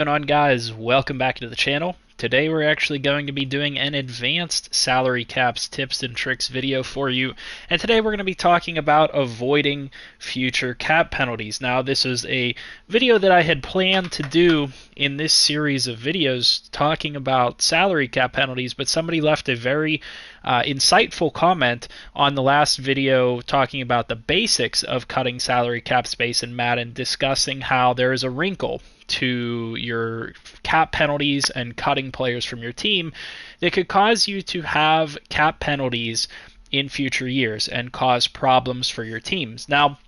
Going on, guys? Welcome back to the channel. Today we're actually going to be doing an advanced salary caps tips and tricks video for you, and today we're going to be talking about avoiding future cap penalties. Now, this is a video that I had planned to do in this series of videos talking about salary cap penalties, but somebody left a very insightful comment on the last video talking about the basics of cutting salary cap space in Madden, discussing how there is a wrinkle to your cap penalties and cutting players from your team that could cause you to have cap penalties in future years and cause problems for your teams. Now,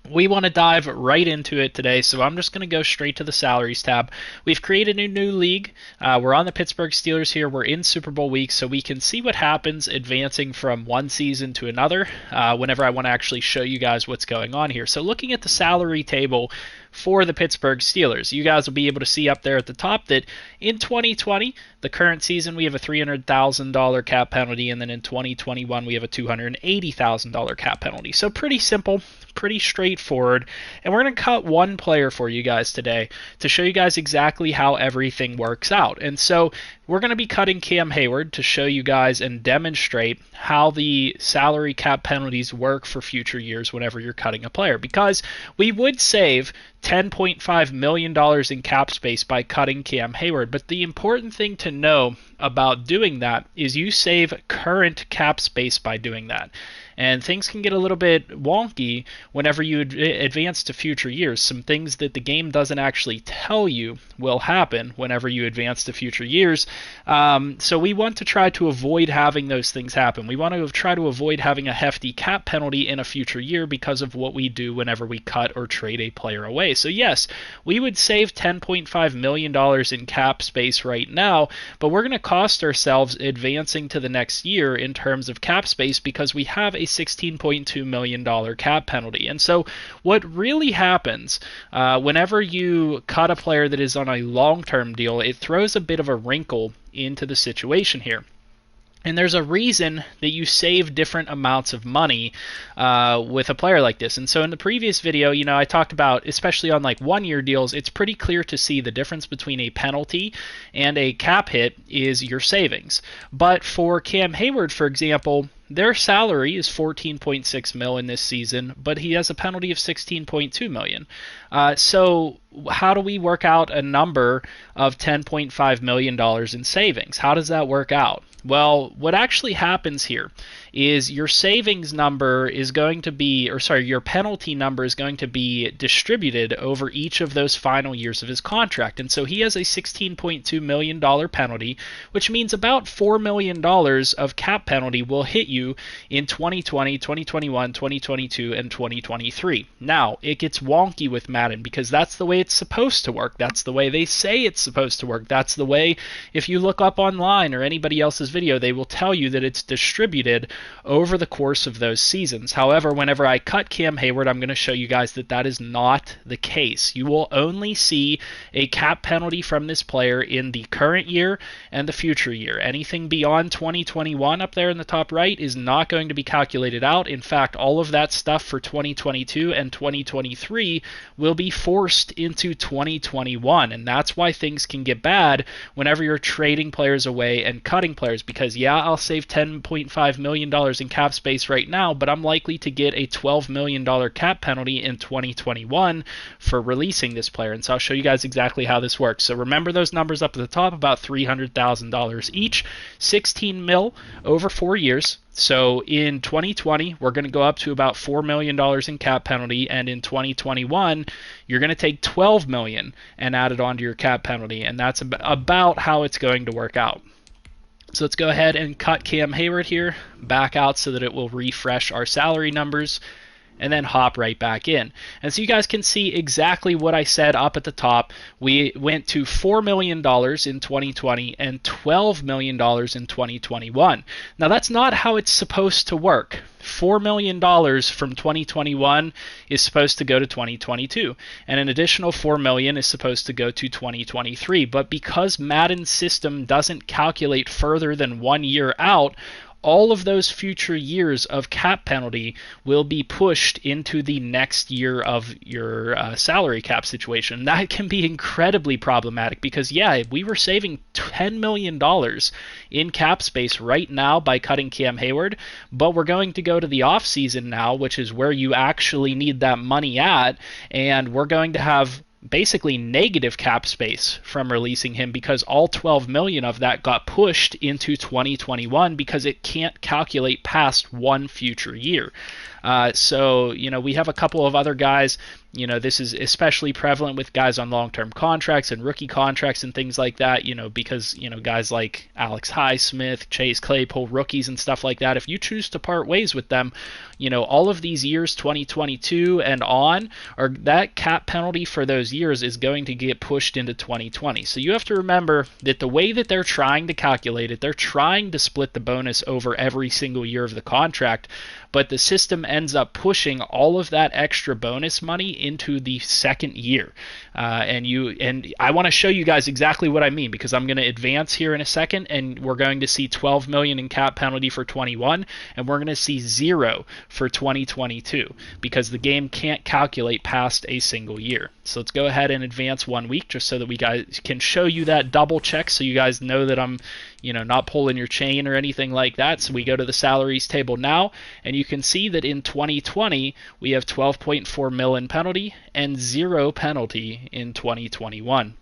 we want to dive right into it today, so I'm just going to go straight to the salaries tab. We've created a new league. We're on the Pittsburgh Steelers here. We're in Super Bowl week, so we can see what happens advancing from one season to another whenever I want to actually show you guys what's going on here. So looking at the salary table for the Pittsburgh Steelers, you guys will be able to see up there at the top that in 2020, the current season, we have a $300,000 cap penalty, and then in 2021, we have a $280,000 cap penalty. So pretty simple, pretty straightforward, and we're going to cut one player for you guys today to show you guys exactly how everything works out. And so we're going to be cutting Cam Hayward to show you guys and demonstrate how the salary cap penalties work for future years whenever you're cutting a player, because we would save $10.5 million in cap space by cutting Cam Hayward. But the important thing to know about doing that is you save current cap space by doing that. And things can get a little bit wonky whenever you advance to future years. Some things that the game doesn't actually tell you will happen whenever you advance to future years. So we want to try to avoid having those things happen. We want to try to avoid having a hefty cap penalty in a future year because of what we do whenever we cut or trade a player away. So yes, we would save $10.5 million in cap space right now, but we're going to cost ourselves advancing to the next year in terms of cap space because we have a $16.2 million cap penalty. And so what really happens whenever you cut a player that is on a long-term deal, it throws a bit of a wrinkle into the situation here. And there's a reason that you save different amounts of money with a player like this. And so in the previous video, I talked about, especially on like 1 year deals, it's pretty clear to see the difference between a penalty and a cap hit is your savings. But for Cam Hayward, for example, their salary is $14.6 million in this season, but he has a penalty of $16.2 million. So how do we work out a number of $10.5 million in savings? How does that work out? Well, what actually happens here is your savings number is going to be, your penalty number is going to be distributed over each of those final years of his contract. And so he has a $16.2 million penalty, which means about $4 million of cap penalty will hit you in 2020, 2021, 2022, and 2023. Now, it gets wonky with Madden because that's the way it's supposed to work. That's the way they say it's supposed to work. That's the way, if you look up online or anybody else's video, they will tell you that it's distributed over the course of those seasons. However, whenever I cut Cam Hayward, I'm going to show you guys that that is not the case. You will only see a cap penalty from this player in the current year and the future year. Anything beyond 2021 up there in the top right is not going to be calculated out. In fact, all of that stuff for 2022 and 2023 will be forced into 2021, and that's why things can get bad whenever you're trading players away and cutting players, because yeah, I'll save $10.5 million in cap space right now, but I'm likely to get a $12 million cap penalty in 2021 for releasing this player. And so I'll show you guys exactly how this works. So remember those numbers up at the top, about $300,000 each, 16 mil over 4 years. So in 2020, we're going to go up to about $4 million in cap penalty, and in 2021, you're going to take $12 million and add it onto your cap penalty, and that's about how it's going to work out. So let's go ahead and cut Cam Hayward here, back out so that it will refresh our salary numbers, and then hop right back in. And so you guys can see exactly what I said up at the top. We went to $4 million in 2020 and $12 million in 2021. Now that's not how it's supposed to work. $4 million from 2021 is supposed to go to 2022, and an additional $4 million is supposed to go to 2023. But because Madden's system doesn't calculate further than 1 year out, all of those future years of cap penalty will be pushed into the next year of your salary cap situation. That can be incredibly problematic because, yeah, we were saving $10 million in cap space right now by cutting Cam Hayward, but we're going to go to the offseason now, which is where you actually need that money at, and we're going to have basically negative cap space from releasing him because all 12 million of that got pushed into 2021 because it can't calculate past one future year. So, we have a couple of other guys. This is especially prevalent with guys on long-term contracts and rookie contracts and things like that, because, guys like Alex Highsmith, Chase Claypool, rookies and stuff like that, if you choose to part ways with them, all of these years, 2022 and on, or that cap penalty for those years is going to get pushed into 2020. So you have to remember that the way that they're trying to calculate it, they're trying to split the bonus over every single year of the contract, but the system ends up pushing all of that extra bonus money into the second year. And I want to show you guys exactly what I mean, because I'm going to advance here in a second, and we're going to see 12 million in cap penalty for 21, and we're going to see 0 for 2022 because the game can't calculate past a single year. So let's go ahead and advance 1 week just so that we guys can show you that double check, so you guys know that I'm not pulling your chain or anything like that. So we go to the salaries table now, and you can see that in 2020 we have 12.4 mil in penalty and 0 penalty in 2021.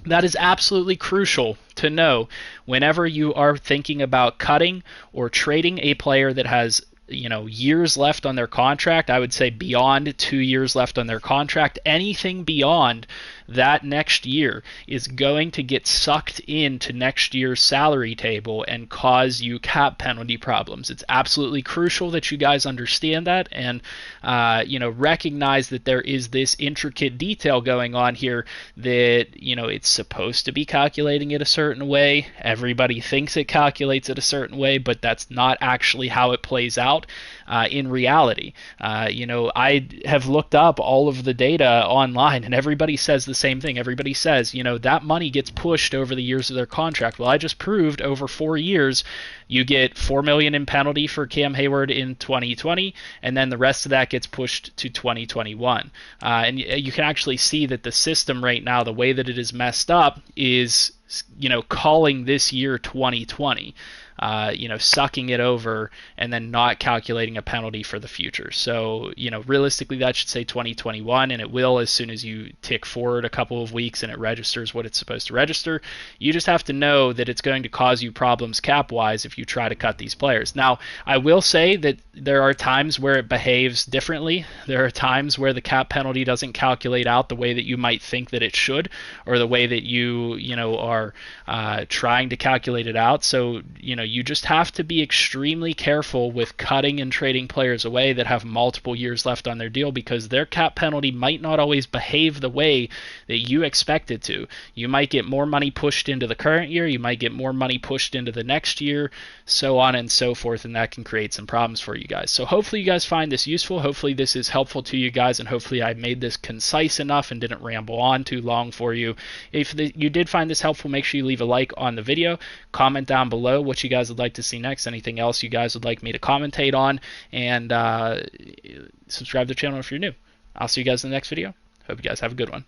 That is absolutely crucial to know whenever you are thinking about cutting or trading a player that has years left on their contract. I would say beyond 2 years left on their contract. Anything beyond that next year is going to get sucked into next year's salary table and cause you cap penalty problems. It's absolutely crucial that you guys understand that and recognize that there is this intricate detail going on here that it's supposed to be calculating it a certain way. Everybody thinks it calculates it a certain way, but that's not actually how it plays out in reality. I have looked up all of the data online, and everybody says the same thing. Everybody says, that money gets pushed over the years of their contract. Well, I just proved over 4 years you get $4 million in penalty for Cam Hayward in 2020, and then the rest of that gets pushed to 2021. And you can actually see that the system right now, the way that it is messed up, is calling this year 2020. Sucking it over and then not calculating a penalty for the future. So, realistically that should say 2021, and it will as soon as you tick forward a couple of weeks and it registers what it's supposed to register. You just have to know that it's going to cause you problems cap-wise if you try to cut these players. Now, I will say that there are times where it behaves differently. There are times where the cap penalty doesn't calculate out the way that you might think that it should, or the way that you are trying to calculate it out. So, you just have to be extremely careful with cutting and trading players away that have multiple years left on their deal, because their cap penalty might not always behave the way that you expect it to. You might get more money pushed into the current year, you might get more money pushed into the next year, so on and so forth, and that can create some problems for you guys. So hopefully you guys find this useful. Hopefully this is helpful to you guys, and hopefully I made this concise enough and didn't ramble on too long for you. If you did find this helpful, make sure you leave a like on the video, comment down below what you guys would like to see next, anything else you guys would like me to commentate on, and subscribe to the channel if you're new. I'll see you guys in the next video. Hope you guys have a good one.